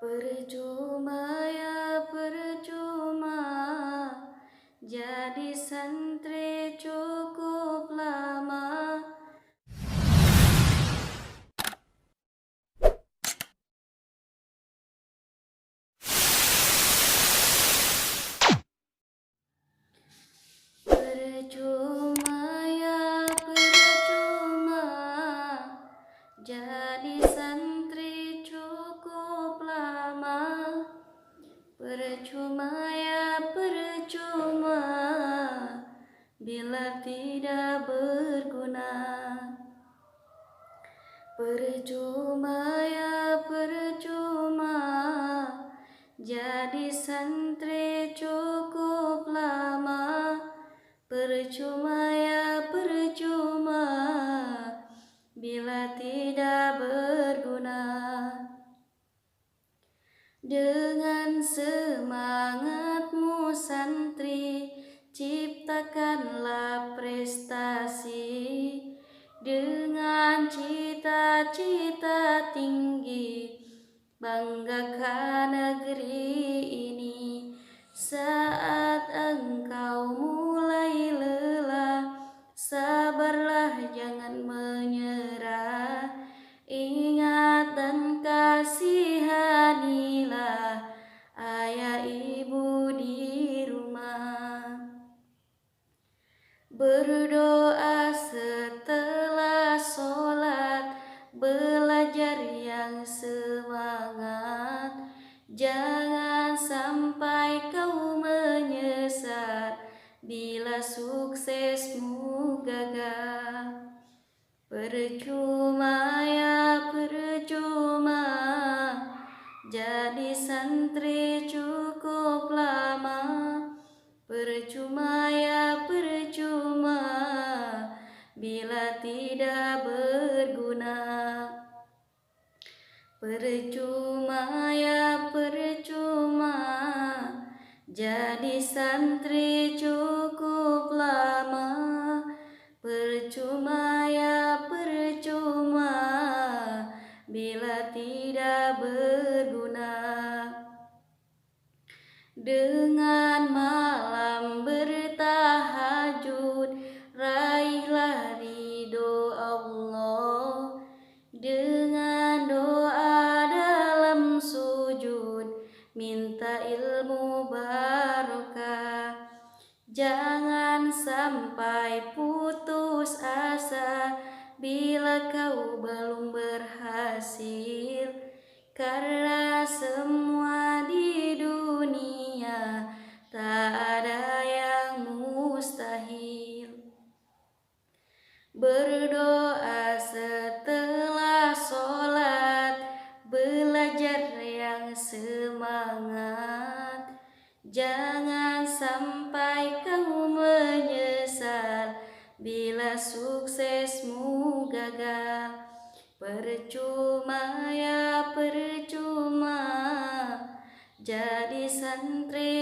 Percuma ya percuma, jadi santri cukup lama. Percuma ya percuma, jadi santri cukup lama. Percuma ya percuma, bila tidak berguna. Percuma ya percuma, jadi santri cukup lama. Percuma ya percuma, bila tidak berguna. Dengan semangatmu santri, ciptakanlah prestasi. Dengan cita-cita tinggi, banggakan negeri ini. Saat engkau mulai lelah, sabarlah jangan menyerah. Ingat dan kasihanilah ayah ibu di rumah. Berdoa setelah sholat, belajar yang semangat. Jangan sampai kau menyesal bila suksesmu gagal. Percuma ya percuma, jadi santri cukup lama. Percuma ya percuma, bila tidak berguna. Percuma ya percuma, jadi santri cukup lama. Percuma ya percuma, bila tidak berguna. Dengan malam bertahajud, raihlah ridho Allah. Dengan doa dalam sujud, minta ilmu barokah. Jangan sampai putus asa bila kau belum berhasil, karena semua di dunia tak ada yang mustahil. Berdoa setelah sholat, belajar yang semangat. Jangan sampai kamu menyesal bila suksesmu gagal. Percuma ya percuma, jadi santri